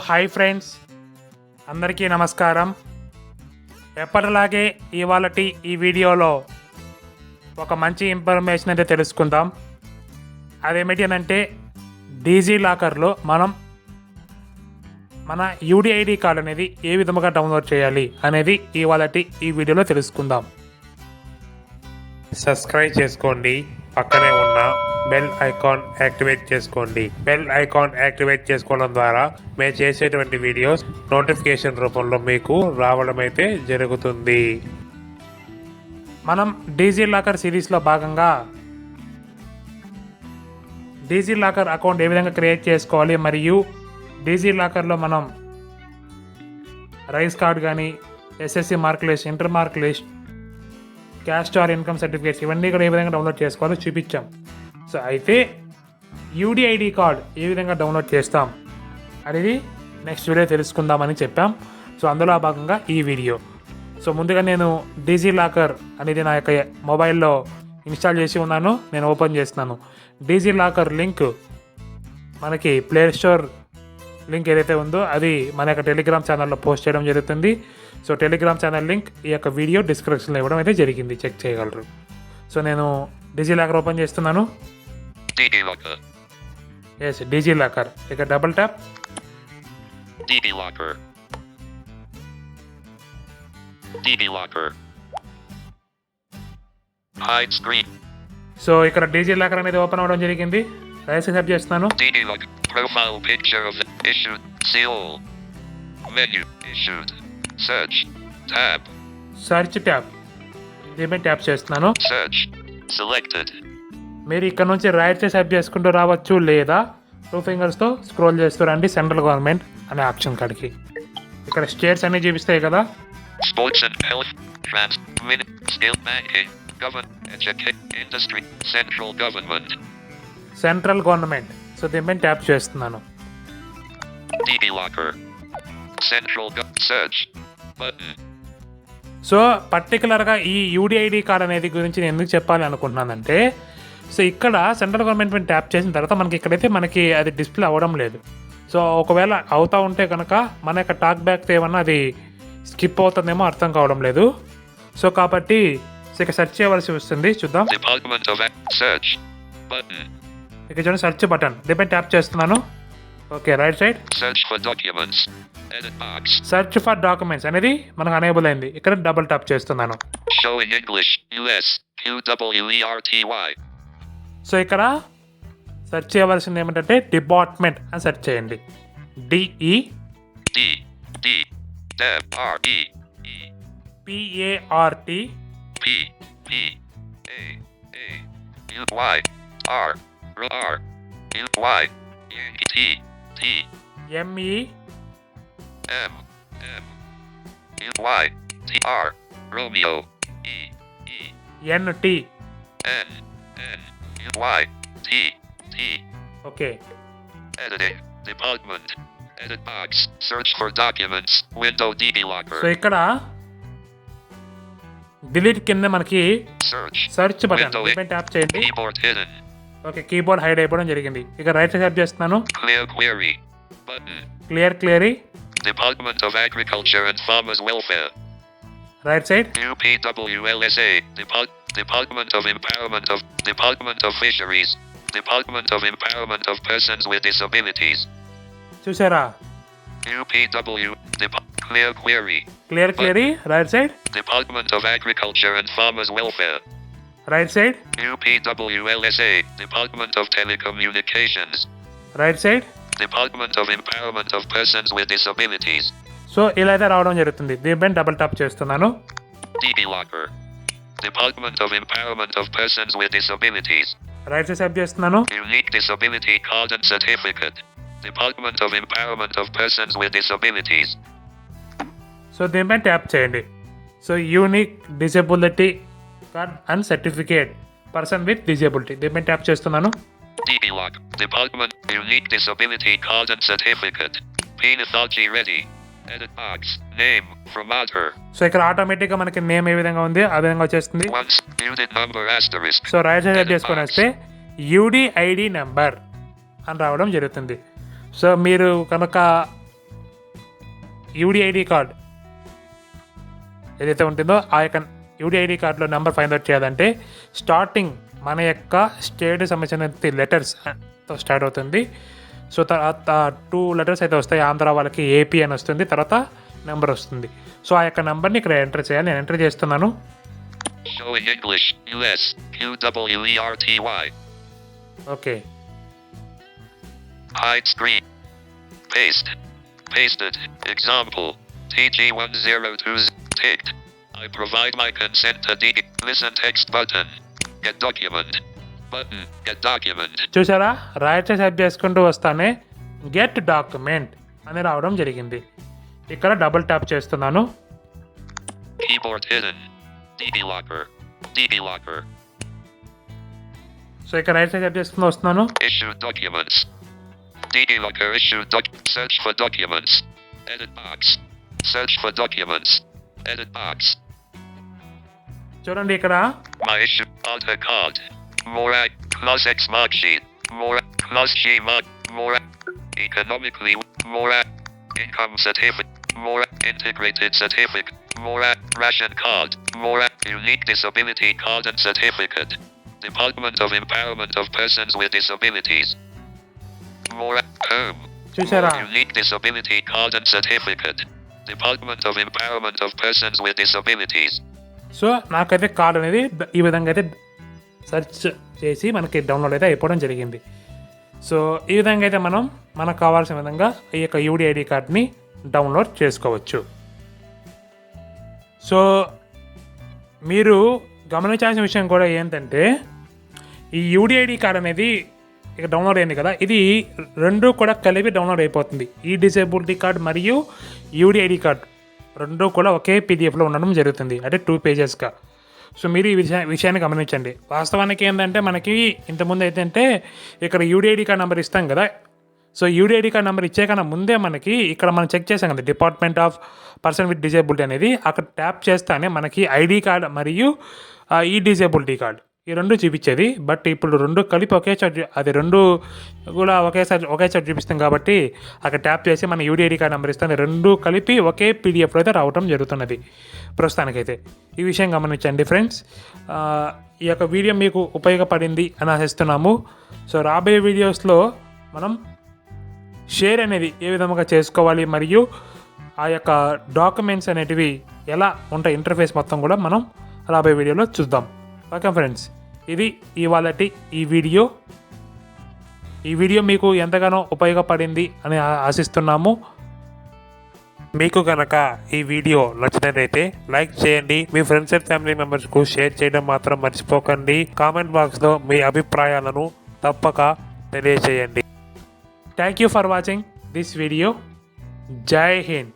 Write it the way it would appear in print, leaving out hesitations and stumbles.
Hi friends, అందరికీ నమస్కారం. ఎప్పటిలాగే ఇవాళటి ఈ వీడియోలో ఒక మంచి ఇన్ఫర్మేషన్ అయితే తెలుసుకుందాం. అదేమిటి అంటే డిజిలాకర్లో మనం మన యూడిఐడి కార్డ్ అనేది ఏ విధముగా డౌన్లోడ్ చేయాలి అనేది ఇవాళటి ఈ వీడియోలో తెలుసుకుందాం. సబ్స్క్రైబ్ చేసుకోండి, పక్కనే ఉన్న బెల్ ఐకాన్ యాక్టివేట్ చేసుకోండి. బెల్ ఐకాన్ యాక్టివేట్ చేసుకోవడం ద్వారా మేము చేసేటువంటి వీడియోస్ నోటిఫికేషన్ రూపంలో మీకు రావడం అయితే జరుగుతుంది. మనం డిజిలాకర్ సిరీస్లో భాగంగా డిజిలాకర్ అకౌంట్ ఏ విధంగా క్రియేట్ చేసుకోవాలి మరియు డిజిలాకర్లో మనం రైస్ కార్డ్ కానీ SSC mark list, inter mark list, caste or income certificates ఇవన్నీ కూడా ఏ విధంగా డౌన్లోడ్ చేసుకోవాలో చూపించాం. సో అయితే యూడిఐడి కార్డ్ ఏ విధంగా డౌన్లోడ్ చేస్తాం అనేది నెక్స్ట్ వీడియో తెలుసుకుందామని చెప్పాం. సో అందులో భాగంగా ఈ వీడియో. సో ముందుగా నేను డిజిలాకర్ అనేది నా యొక్క మొబైల్లో ఇన్స్టాల్ చేసి ఉన్నాను. నేను ఓపెన్ చేస్తున్నాను. డిజిలాకర్ లింక్ మనకి ప్లే స్టోర్ లింక్ ఏదైతే ఉందో అది మన యొక్క టెలిగ్రామ్ ఛానల్లో పోస్ట్ చేయడం జరుగుతుంది. సో టెలిగ్రామ్ ఛానల్ లింక్ ఈ యొక్క వీడియో డిస్క్రిప్షన్లో ఇవ్వడం అయితే జరిగింది, చెక్ చేయగలరు. సో నేను డిజిలాకర్ ఓపెన్ చేస్తున్నాను. Yes, DigiLocker. ఇక డబుల్ ట్యాప్. సో ఇక్కడ డిజిలాకర్ అనేది ఓపెన్ అవ్వడం జరిగింది. రైస్ సెట్ చేస్తున్నాను. Profile picture of the issued seal. Menu issued. Search tab. Search tab. దీనిపై ట్యాప్ చేస్తున్నాను. Search selected. మీరు ఇక్కడ నుంచి రైట్ సైడ్ స్వైప్ చేసుకుంటూ రావచ్చు, లేదా 2 ఫింగర్స్తో స్క్రోల్ చేస్తూ రండి సెంట్రల్ గవర్నమెంట్ అనే ఆప్షన్ కాడికి. ఇక్కడ స్టేట్స్ అన్ని చూపిస్తాయి కదా. Sports and health, trans, skill banking, government, education, industry, central government. Central government. So దీనిపై ట్యాప్ చేస్తున్నాను. DigiLocker. Central search button. So పర్టికులర్గా ఈ యూడిఐడి కార్డ్ అనేది గురించి నేను ఎందుకు చెప్పాలి అనుకుంటున్నానంటే, సో ఇక్కడ సెంట్రల్ గవర్నమెంట్ పైన ట్యాప్ చేసిన తర్వాత మనకి అది డిస్ప్లే అవ్వడం లేదు. సో ఒకవేళ అవుతూ ఉంటే కనుక మన యొక్క టాక్ బ్యాక్ ఏమన్నా అది స్కిప్ అవుతుందేమో అర్థం కావడం లేదు. సో కాబట్టి ఇక సెర్చ్ చేయవలసి వస్తుంది. చూద్దాం. Department of Search button. ఇక్కడ చూడండి, సెర్చ్ బటన్. దీనిపై ట్యాప్ చేస్తున్నాను. Okay, right side. Search for documents. Edit box. Search for documents అనేది మనకు అనేబుల్ అయింది. ఇక్కడ డబుల్ ట్యాప్ చేస్తున్నాను. Show in English US QWERTY. So ఇక్కడ సెర్చ్ చేయవలసింది ఏమిటంటే డిపార్ట్మెంట్ అని సెర్చ్ చేయండి. DE PART Romeo NT. Okay. Editing department. Edit box. Search for documents. Window DigiLocker. So ఇక్కడ డిలీట్ కింద మనకి సెర్చ్ బటన్. దీనిపై ట్యాప్ చేయండి. Keyboard hidden. Okay, keyboard hide అయిపోవడం జరిగింది. ఇక రైట్ సైడ్ ట్యాప్ చేస్తున్నాను. Clear query button. క్లియరీ. Department of Agriculture and Farmers Welfare. Right side. UPWLSA. Department of Empowerment of Department of Fisheries. Department of Empowerment of Persons with Disabilities. చూసారా? UPW. Clear query. క్లియరీ. Right side. Department of Agriculture and Farmers Welfare. Right side. UPWLSA. Department of Telecommunications. Right side. Department of Empowerment of Persons with Disabilities. So ఇలా అయితే రావడం జరుగుతుంది. దీనిపై double tap చేస్తున్నాను. DigiLocker. Department of Empowerment of Persons with Disabilities. Right side tap చేస్తున్నాను. Unique Disability Card and Certificate. Department of Empowerment of Persons with Disabilities. So దీనిపై tap చేయండి. So unique disability card and certificate person with disability. దీనిపై tap చేస్తున్నాను. DigiLocker. Department Unique Disability Card and Certificate. Pathology ready. Edit box. Name from Adher. So ఇక్కడ ఆటోమేటిక్గా మనకి name ఏ విధంగా ఉంది ఆ విధంగా వచ్చేస్తుంది. Once unit number asterisk. So right side చేసుకొని వస్తే యూడిఐడి నెంబర్ అని రావడం జరుగుతుంది. సో మీరు కనుక యూడిఐడి కార్డ్ ఏదైతే ఉంటుందో ఆ యొక్క యూడిఐడి కార్డులో నెంబర్ ఫైండ్ అవుట్ చేయాలంటే స్టార్టింగ్ మన యొక్క స్టేట్ సంబంధించిన లెటర్స్తో స్టార్ట్ అవుతుంది. సో తర్వాత 2 లెటర్స్ అయితే వస్తాయి. ఆంధ్ర వాళ్ళకి ఏపీ అని వస్తుంది, తర్వాత నెంబర్ వస్తుంది. సో ఆ యొక్క నెంబర్ని ఇక్కడ ఎంటర్ చేయాలి. నేను ఎంటర్ చేస్తున్నాను. Show in English, US, QWERTY. Okay, Hide screen. Paste. Pasted. Example. TG1020. Ticked. I provide my consent to listen text button. Get document. Button. Get document. చూసారా, రైట్ సైడ్ చేసుకుంటూ వస్తానే గెట్ డాక్యుమెంట్ అని రావడం జరిగింది. ఇక్కడ double tap చేస్తున్నాను. Keyboard hidden. DB locker. DB locker. So ఇక్కడ right side చేసుకుంటూ వస్తున్నాను. Issued documents. DB locker issued search for documents. Edit box. Search for documents. Edit box. చూడండి ఇక్కడ My issue. Alter card. More plus X mark sheet. More plus G mark. More economically. More income certificate. More integrated certificate. More ration card. More unique disability card and certificate. Department of Empowerment of Persons with Disabilities. More home. చూసారా, Unique disability card and certificate. Department of Empowerment of Persons with Disabilities. So నాకైతే card అనేది ఈ విధంగా అయితే search చేసి మనకి download అయితే అయిపోవడం జరిగింది. సో ఈ విధంగా అయితే మనం మనకు కావాల్సిన విధంగా ఈ యొక్క యూడిఐడి కార్డ్ని డౌన్లోడ్ చేసుకోవచ్చు. సో మీరు గమనించాల్సిన విషయం కూడా ఏంటంటే ఈ యూడిఐడి కార్డ్ అనేది ఇక డౌన్లోడ్ అయింది కదా, ఇది రెండు కూడా కలిపి డౌన్లోడ్ అయిపోతుంది. ఈ డిసేబిలిటీ కార్డ్ మరియు యూడిఐడి కార్డ్ రెండు కూడా ఒకే పీడిఎఫ్లో ఉండడం జరుగుతుంది, అంటే 2 పేజెస్గా. సో మీరు ఈ విషయాన్ని గమనించండి. వాస్తవానికి ఏంటంటే మనకి ఇంతకుముందు అయితే ఇక్కడ యూడిఐడి కార్డ్ నెంబర్ ఇస్తాం కదా. సో యూడిఐడి కార్డ్ నెంబర్ ఇచ్చే కన్నా ముందే మనకి ఇక్కడ మనం చెక్ చేసాం కదా, department of person with disability అనేది. అక్కడ ట్యాప్ చేస్తానే మనకి ఐడి కార్డ్ మరియు ఈ డిజేబిలిటీ కార్డ్ ఈ రెండు చూపించేది. బట్ ఇప్పుడు రెండు కలిపి ఒకేసారి, అది రెండు కూడా ఒకేసారి చూపిస్తాం కాబట్టి అక్కడ ట్యాప్ చేసి మన యూడిఐడి కార్డ్ నెంబర్ ఇస్తాను. రెండు కలిపి ఒకే పీడిఎఫ్లో అయితే రావడం జరుగుతున్నది ప్రస్తుతానికైతే. ఈ విషయం గమనించండి ఫ్రెండ్స్. ఈ యొక్క వీడియో మీకు ఉపయోగపడింది అని ఆశిస్తున్నాము. సో రాబోయే వీడియోస్లో మనం షేర్ అనేది ఏ విధంగా చేసుకోవాలి మరియు ఆ యొక్క డాక్యుమెంట్స్ అనేటివి ఎలా ఉంటాయి, ఇంటర్ఫేస్ మొత్తం కూడా మనం రాబోయే వీడియోలో చూద్దాం. ఓకే ఫ్రెండ్స్, ఇది ఇవాళటి ఈ వీడియో మీకు ఎంతగానో ఉపయోగపడింది అని ఆశిస్తున్నాము. మీకు కనుక ఈ వీడియో నచ్చినట్లయితే లైక్ చేయండి, మీ ఫ్రెండ్స్ అండ్ ఫ్యామిలీ మెంబర్స్కు షేర్ చేయడం మాత్రం మర్చిపోకండి. కామెంట్ బాక్స్లో మీ అభిప్రాయాలను తప్పక తెలియజేయండి. Thank you for watching this video. జై హింద్.